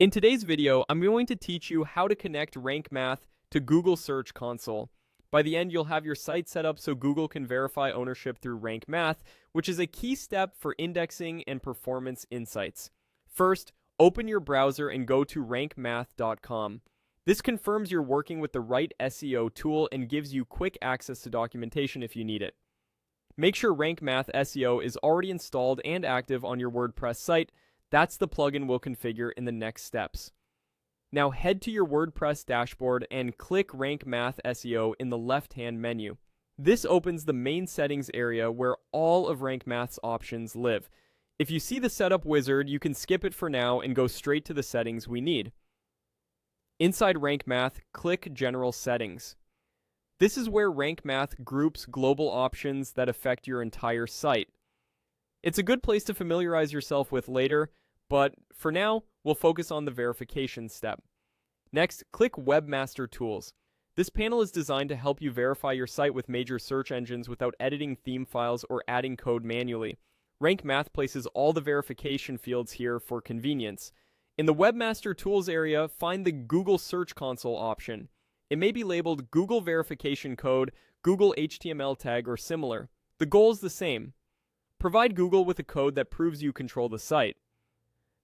In today's video, I'm going to teach you how to connect Rank Math to Google Search Console. By the end, you'll have your site set up so Google can verify ownership through Rank Math, which is a key step for indexing and performance insights. First, open your browser and go to rankmath.com. This confirms you're working with the right SEO tool and gives you quick access to documentation if you need it. Make sure Rank Math SEO is already installed and active on your WordPress site. That's the plugin we'll configure in the next steps. Now head to your WordPress dashboard and click Rank Math SEO in the left-hand menu. This opens the main settings area where all of Rank Math's options live. If you see the setup wizard, you can skip it for now and go straight to the settings we need. Inside Rank Math, click General Settings. This is where Rank Math groups global options that affect your entire site. It's a good place to familiarize yourself with later, but for now, we'll focus on the verification step. Next, click Webmaster Tools. This panel is designed to help you verify your site with major search engines without editing theme files or adding code manually. Rank Math places all the verification fields here for convenience. In the Webmaster Tools area, find the Google Search Console option. It may be labeled Google Verification Code, Google HTML Tag, or similar. The goal is the same. Provide Google with a code that proves you control the site.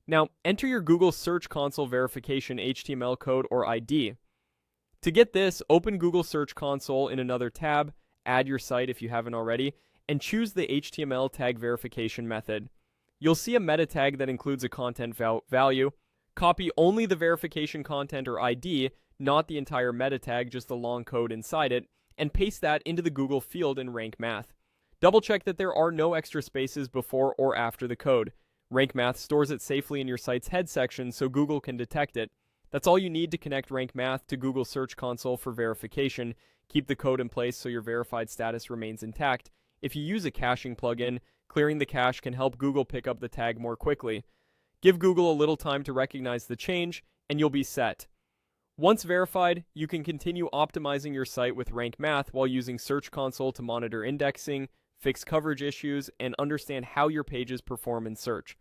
Now, enter your Google Search Console verification HTML code or ID. To get this, open Google Search Console in another tab, add your site if you haven't already, and choose the HTML tag verification method. You'll see a meta tag that includes a content value. Copy only the verification content or ID, not the entire meta tag, just the long code inside it, and paste that into the Google field in Rank Math. Double check that there are no extra spaces before or after the code. Rank Math stores it safely in your site's head section so Google can detect it. That's all you need to connect Rank Math to Google Search Console for verification. Keep the code in place so your verified status remains intact. If you use a caching plugin, clearing the cache can help Google pick up the tag more quickly. Give Google a little time to recognize the change, and you'll be set. Once verified, you can continue optimizing your site with Rank Math while using Search Console to monitor indexing, fix coverage issues, and understand how your pages perform in search.